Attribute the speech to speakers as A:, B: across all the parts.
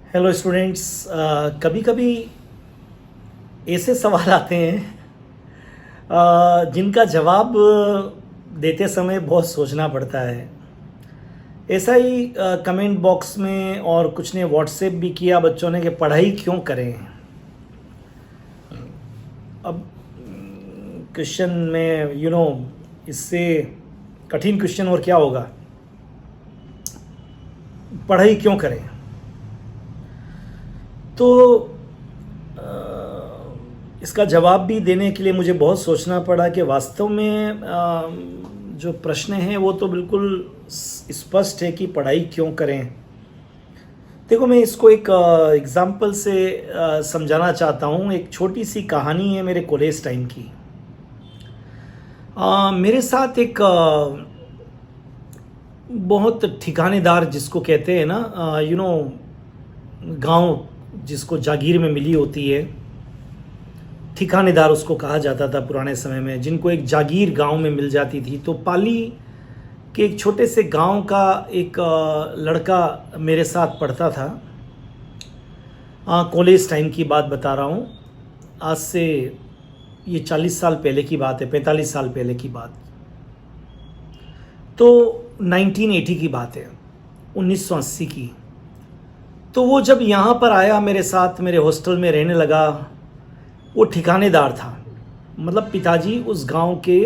A: Hello students. कभी कभी ऐसे सवाल आते हैं जिनका जवाब देते समय बहुत सोचना पड़ता है। ऐसा ही कमेंट बॉक्स में और कुछ ने व्हाट्सएप भी किया बच्चों ने कि पढ़ाई क्यों करें। अब क्वेश्चन में इससे कठिन क्वेश्चन और क्या होगा। पढ़ाई क्यों करें। तो इसका जवाब भी देने के लिए मुझे बहुत सोचना पड़ा कि वास्तव में जो प्रश्न है वो तो बिल्कुल स्पष्ट है कि पढ़ाई क्यों करें। देखो, मैं इसको एक एग्जाम्पल से समझाना चाहता हूँ। एक छोटी सी कहानी है मेरे कॉलेज टाइम की। मेरे साथ एक बहुत ठिकानेदार जिसको कहते हैं ना, गांव जिसको जागीर में मिली होती है, ठिकानेदार उसको कहा जाता था पुराने समय में, जिनको एक जागीर गांव में मिल जाती थी। तो पाली के एक छोटे से गांव का एक लड़का मेरे साथ पढ़ता था। कॉलेज टाइम की बात बता रहा हूँ। आज से ये 40 साल पहले की बात है, 45 साल पहले की बात। तो 1980 की बात है, 1980 की। तो वो जब यहाँ पर आया मेरे साथ, मेरे हॉस्टल में रहने लगा। वो ठिकानेदार था, मतलब पिताजी उस गांव के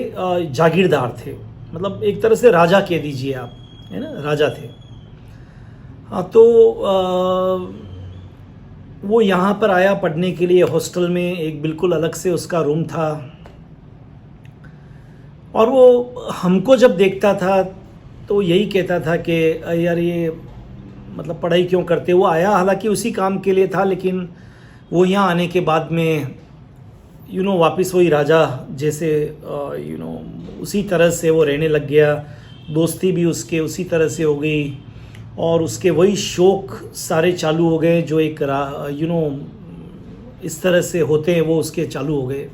A: जागीरदार थे, मतलब एक तरह से राजा कह दीजिए आप, है ना, राजा थे। हाँ, तो वो यहाँ पर आया पढ़ने के लिए। हॉस्टल में एक बिल्कुल अलग से उसका रूम था। और वो हमको जब देखता था तो यही कहता था कि यार ये मतलब पढ़ाई क्यों करते। वो आया हालांकि उसी काम के लिए था, लेकिन वो यहाँ आने के बाद में वापस वही राजा जैसे उसी तरह से वो रहने लग गया। दोस्ती भी उसके उसी तरह से हो गई और उसके वही शौक़ सारे चालू हो गए जो एक इस तरह से होते हैं, वो उसके चालू हो गए।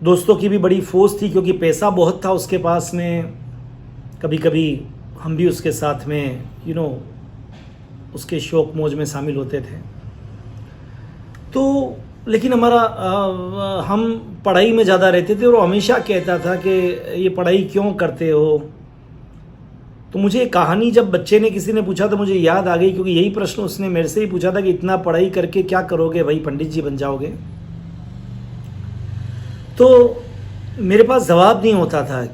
A: दोस्तों की भी बड़ी फौज थी क्योंकि पैसा बहुत था उसके पास में। कभी कभी हम भी उसके साथ में उसके शौक़ मौज में शामिल होते थे। तो लेकिन हम पढ़ाई में ज़्यादा रहते थे और वो हमेशा कहता था कि ये पढ़ाई क्यों करते हो। तो मुझे कहानी जब बच्चे ने किसी ने पूछा तो मुझे याद आ गई, क्योंकि यही प्रश्न उसने मेरे से ही पूछा था कि इतना पढ़ाई करके क्या करोगे भाई, पंडित जी बन जाओगे। तो मेरे पास जवाब नहीं होता था,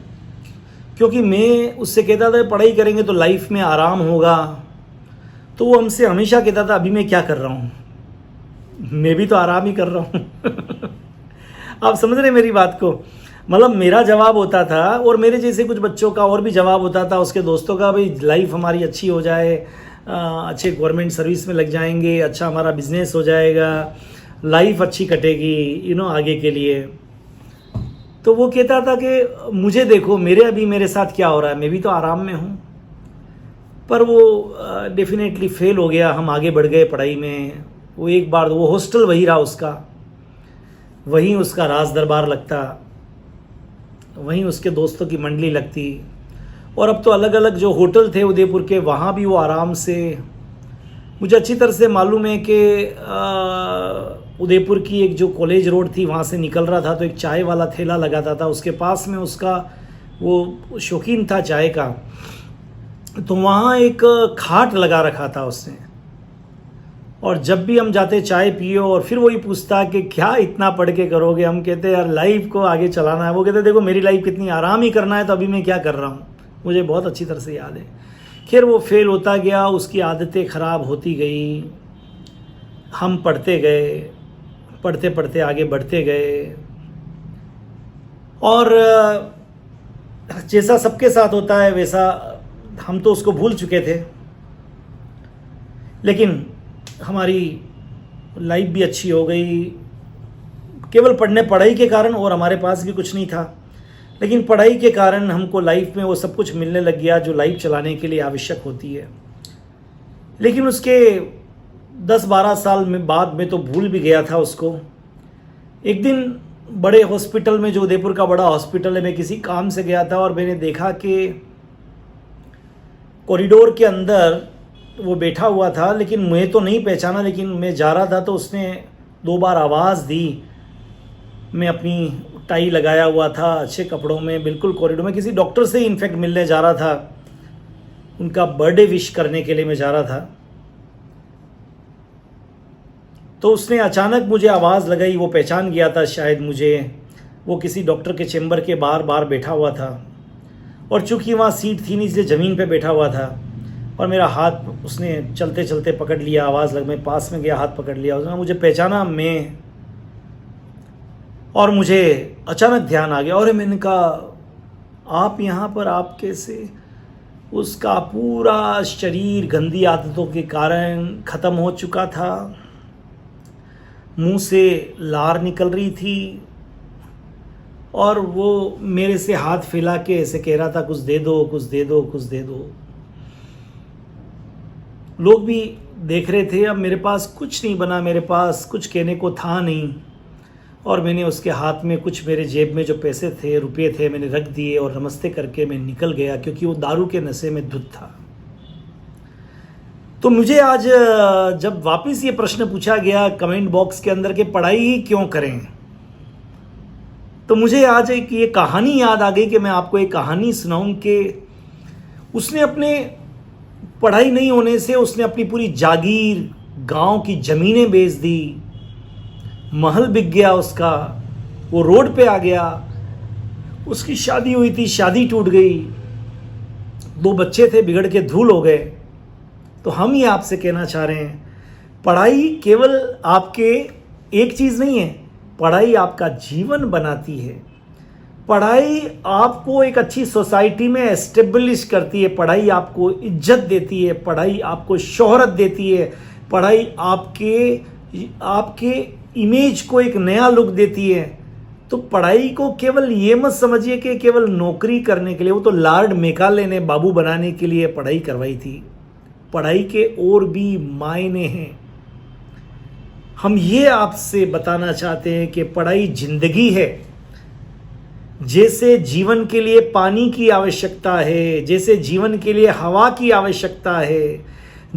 A: क्योंकि मैं उससे कहता था पढ़ाई करेंगे तो लाइफ में आराम होगा। तो वो हमसे हमेशा कहता था अभी मैं क्या कर रहा हूँ, मैं भी तो आराम ही कर रहा हूँ। आप समझ रहे मेरी बात को। मतलब मेरा जवाब होता था और मेरे जैसे कुछ बच्चों का और भी जवाब होता था, उसके दोस्तों का, भाई लाइफ हमारी अच्छी हो जाए, अच्छे गवर्नमेंट सर्विस में लग जाएंगे, अच्छा हमारा बिजनेस हो जाएगा, लाइफ अच्छी कटेगी आगे के लिए। तो वो कहता था कि मुझे देखो, मेरे साथ क्या हो रहा है, मैं भी तो आराम में हूँ। पर वो डेफिनेटली फेल हो गया। हम आगे बढ़ गए पढ़ाई में। वो एक बार वो हॉस्टल वही रहा उसका, वहीं उसका राज दरबार लगता, वहीं उसके दोस्तों की मंडली लगती। और अब तो अलग अलग जो होटल थे उदयपुर के, वहाँ भी वो आराम से। मुझे अच्छी तरह से मालूम है कि उदयपुर की एक जो कॉलेज रोड थी वहाँ से निकल रहा था तो एक चाय वाला ठेला लगाता था, उसके पास में उसका वो शौकीन था चाय का। तो वहाँ एक खाट लगा रखा था उसने, और जब भी हम जाते चाय पियो, और फिर वही पूछता कि क्या इतना पढ़ के करोगे। हम कहते यार लाइफ को आगे चलाना है। वो कहते देखो मेरी लाइफ कितनी आराम ही करना है, तो अभी मैं क्या कर रहा हूँ। मुझे बहुत अच्छी तरह से याद है। खैर वो फेल होता गया, उसकी आदतें ख़राब होती गई। हम पढ़ते गए, पढ़ते पढ़ते आगे बढ़ते गए। और जैसा सबके साथ होता है वैसा हम तो उसको भूल चुके थे, लेकिन हमारी लाइफ भी अच्छी हो गई केवल पढ़ाई के कारण। और हमारे पास भी कुछ नहीं था, लेकिन पढ़ाई के कारण हमको लाइफ में वो सब कुछ मिलने लग गया जो लाइफ चलाने के लिए आवश्यक होती है। लेकिन उसके 10-12 साल में बाद में तो भूल भी गया था उसको। एक दिन बड़े हॉस्पिटल में, जो उदयपुर का बड़ा हॉस्पिटल है, मैं किसी काम से गया था और मैंने देखा कि कॉरिडोर के अंदर वो बैठा हुआ था, लेकिन मैं तो नहीं पहचाना, लेकिन मैं जा रहा था तो उसने 2 बार आवाज़ दी। मैं अपनी टाई लगाया हुआ था, अच्छे कपड़ों में, बिल्कुल कॉरिडोर में, किसी डॉक्टर से ही इनफैक्ट मिलने जा रहा था, उनका बर्थडे विश करने के लिए मैं जा रहा था। तो उसने अचानक मुझे आवाज़ लगाई, वो पहचान गया था शायद मुझे। वो किसी डॉक्टर के चेम्बर के बाहर बैठा हुआ था, और चूंकि वहाँ सीट थी नहीं इसलिए ज़मीन पे बैठा हुआ था। और मेरा हाथ उसने चलते चलते पकड़ लिया, आवाज़ लग, मैं पास में गया, हाथ पकड़ लिया, उसने मुझे पहचाना मैं, और मुझे अचानक ध्यान आ गया। और मैंने कहा आप यहाँ पर, आप कैसे? उसका पूरा शरीर गंदी आदतों के कारण ख़त्म हो चुका था, मुंह से लार निकल रही थी, और वो मेरे से हाथ फैला के ऐसे कह रहा था कुछ दे दो, कुछ दे दो, कुछ दे दो। लोग भी देख रहे थे। अब मेरे पास कुछ नहीं बना, मेरे पास कुछ कहने को था नहीं, और मैंने उसके हाथ में कुछ, मेरे जेब में जो पैसे थे, रुपये थे, मैंने रख दिए और नमस्ते करके मैं निकल गया, क्योंकि वो दारू के नशे में धुत था। तो मुझे आज जब वापस ये प्रश्न पूछा गया कमेंट बॉक्स के अंदर कि पढ़ाई ही क्यों करें, तो मुझे आज एक ये कहानी याद आ गई कि मैं आपको एक कहानी सुनाऊं कि उसने अपने पढ़ाई नहीं होने से उसने अपनी पूरी जागीर, गांव की ज़मीनें बेच दी, महल बिक गया उसका, वो रोड पे आ गया, उसकी शादी हुई थी, शादी टूट गई, 2 बच्चे थे बिगड़ के धूल हो गए। तो हम ये आपसे कहना चाह रहे हैं, पढ़ाई केवल आपके एक चीज़ नहीं है, पढ़ाई आपका जीवन बनाती है। पढ़ाई आपको एक अच्छी सोसाइटी में एस्टेब्लिश करती है, पढ़ाई आपको इज्जत देती है, पढ़ाई आपको शोहरत देती है, पढ़ाई आपके इमेज को एक नया लुक देती है। तो पढ़ाई को केवल ये मत समझिए कि केवल नौकरी करने के लिए, वो तो लॉर्ड मेकाले ने बाबू बनाने के लिए पढ़ाई करवाई थी। पढ़ाई के और भी मायने हैं। हम ये आपसे बताना चाहते हैं कि पढ़ाई जिंदगी है। जैसे जीवन के लिए पानी की आवश्यकता है, जैसे जीवन के लिए हवा की आवश्यकता है,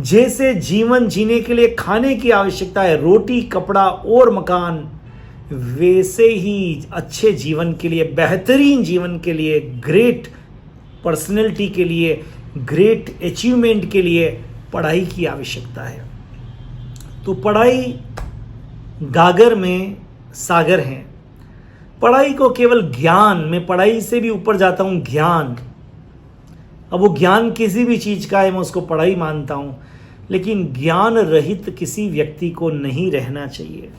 A: जैसे जीवन जीने के लिए खाने की आवश्यकता है, रोटी, कपड़ा और मकान, वैसे ही अच्छे जीवन के लिए, बेहतरीन जीवन के लिए, ग्रेट पर्सनैलिटी के लिए, ग्रेट अचीवमेंट के लिए पढ़ाई की आवश्यकता है। तो पढ़ाई गागर में सागर है। पढ़ाई को केवल ज्ञान, मैं पढ़ाई से भी ऊपर जाता हूँ, ज्ञान। अब वो ज्ञान किसी भी चीज़ का है, मैं उसको पढ़ाई मानता हूँ, लेकिन ज्ञान रहित किसी व्यक्ति को नहीं रहना चाहिए।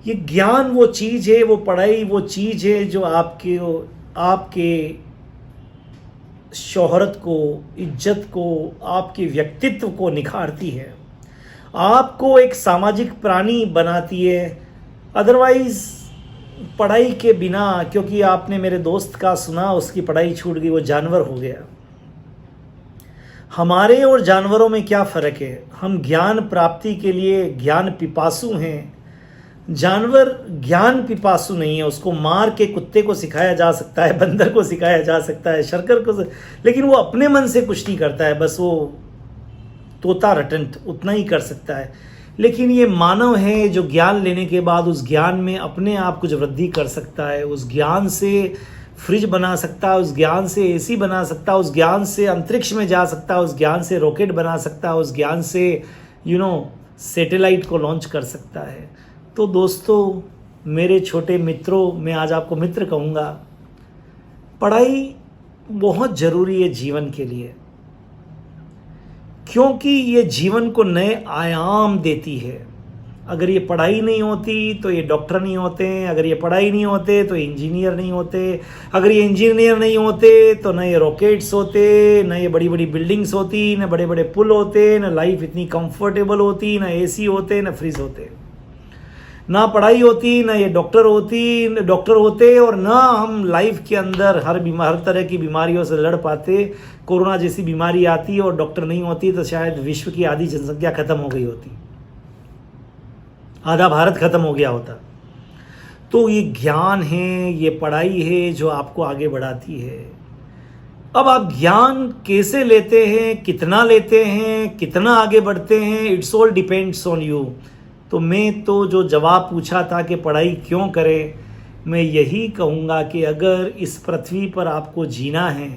A: ये ज्ञान वो चीज़ है, वो पढ़ाई वो चीज़ है जो आपके शोहरत को, इज्जत को, आपके व्यक्तित्व को निखारती है, आपको एक सामाजिक प्राणी बनाती है। अदरवाइज पढ़ाई के बिना, क्योंकि आपने मेरे दोस्त का सुना, उसकी पढ़ाई छूट गई, वो जानवर हो गया। हमारे और जानवरों में क्या फ़र्क है? हम ज्ञान प्राप्ति के लिए ज्ञान पिपासु हैं, जानवर ज्ञान पिपासु नहीं है। उसको मार के कुत्ते को सिखाया जा सकता है, बंदर को सिखाया जा सकता है, शर्कर को, लेकिन वो अपने मन से कुछ नहीं करता है, बस वो तोता रटंट उतना ही कर सकता है। लेकिन ये मानव है जो ज्ञान लेने के बाद उस ज्ञान में अपने आप कुछ वृद्धि कर सकता है, उस ज्ञान से फ्रिज बना सकता है, उस ज्ञान से एसी बना सकता है, उस ज्ञान से अंतरिक्ष में जा सकता है, उस ज्ञान से रॉकेट बना सकता है, उस ज्ञान से सैटेलाइट को लॉन्च कर सकता है। तो दोस्तों, मेरे छोटे मित्रों, मैं आज आपको मित्र कहूँगा, पढ़ाई बहुत ज़रूरी है जीवन के लिए, क्योंकि ये जीवन को नए आयाम देती है। अगर ये पढ़ाई नहीं होती तो ये डॉक्टर नहीं होते, अगर ये पढ़ाई नहीं होते तो इंजीनियर नहीं होते, अगर ये इंजीनियर नहीं होते तो न ये रॉकेट्स होते, न ये बड़ी बड़ी बिल्डिंग्स होती, न बड़े बड़े पुल होते, न लाइफ इतनी कंफर्टेबल होती, न एसी होते, न फ्रिज होते। ना पढ़ाई होती, ना ये डॉक्टर होते, और ना हम लाइफ के अंदर हर तरह की बीमारियों से लड़ पाते। कोरोना जैसी बीमारी आती और डॉक्टर नहीं होती तो शायद विश्व की आधी जनसंख्या खत्म हो गई होती, आधा भारत खत्म हो गया होता। तो ये ज्ञान है, ये पढ़ाई है जो आपको आगे बढ़ाती है। अब आप ज्ञान कैसे लेते हैं, कितना आगे बढ़ते हैं, it's all depends on you. तो मैं तो जो जवाब पूछा था कि पढ़ाई क्यों करें, मैं यही कहूँगा कि अगर इस पृथ्वी पर आपको जीना है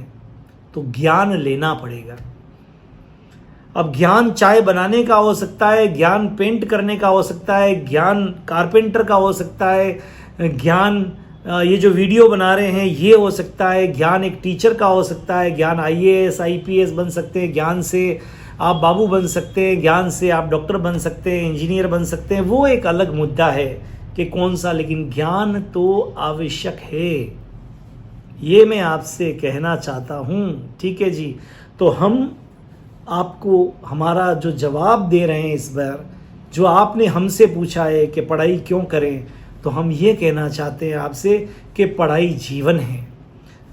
A: तो ज्ञान लेना पड़ेगा। अब ज्ञान चाय बनाने का हो सकता है, ज्ञान पेंट करने का हो सकता है, ज्ञान कारपेंटर का हो सकता है, ज्ञान ये जो वीडियो बना रहे हैं ये हो सकता है, ज्ञान एक टीचर का हो सकता है, ज्ञान IAS IPS बन सकते हैं, ज्ञान से आप बाबू बन सकते हैं, ज्ञान से आप डॉक्टर बन सकते हैं, इंजीनियर बन सकते हैं, वो एक अलग मुद्दा है कि कौन सा, लेकिन ज्ञान तो आवश्यक है, ये मैं आपसे कहना चाहता हूँ। ठीक है जी। तो हम आपको हमारा जो जवाब दे रहे हैं इस बार, जो आपने हमसे पूछा है कि पढ़ाई क्यों करें, तो हम ये कहना चाहते हैं आपसे कि पढ़ाई जीवन है।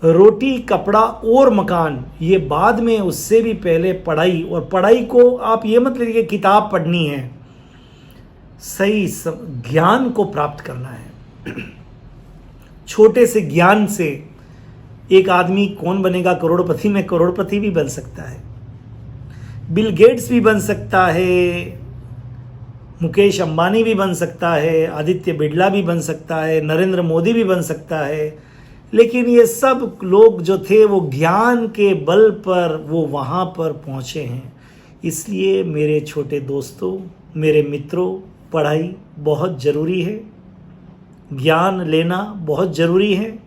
A: रोटी कपड़ा और मकान ये बाद में, उससे भी पहले पढ़ाई। और पढ़ाई को आप ये मत लीजिए किताब पढ़नी है, सही ज्ञान को प्राप्त करना है। छोटे से ज्ञान से एक आदमी कौन बनेगा करोड़पति में करोड़पति भी बन सकता है, बिल गेट्स भी बन सकता है, मुकेश अंबानी भी बन सकता है, आदित्य बिड़ला भी बन सकता है, नरेंद्र मोदी भी बन सकता है। लेकिन ये सब लोग जो थे वो ज्ञान के बल पर वो वहाँ पर पहुँचे हैं। इसलिए मेरे छोटे दोस्तों, मेरे मित्रों, पढ़ाई बहुत ज़रूरी है, ज्ञान लेना बहुत ज़रूरी है।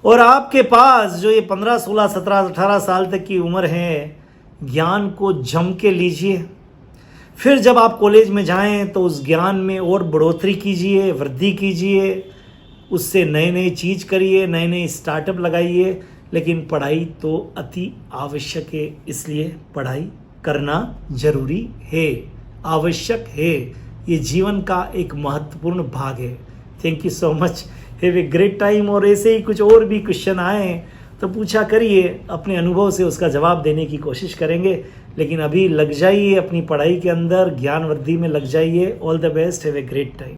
A: और आपके पास जो ये 15 16 17 18 साल तक की उम्र है, ज्ञान को जम के लीजिए। फिर जब आप कॉलेज में जाएं तो उस ज्ञान में और बढ़ोतरी कीजिए, वृद्धि कीजिए, उससे नए नए चीज़ करिए, नए नए स्टार्टअप लगाइए। लेकिन पढ़ाई तो अति आवश्यक है, इसलिए पढ़ाई करना ज़रूरी है, आवश्यक है, ये जीवन का एक महत्वपूर्ण भाग है। Thank you so much, have a great time. और ऐसे ही कुछ और भी क्वेश्चन आए तो पूछा करिए, अपने अनुभव से उसका जवाब देने की कोशिश करेंगे। लेकिन अभी लग जाइए अपनी पढ़ाई के अंदर, ज्ञान वृद्धि में लग जाइए। All the best, have a great time.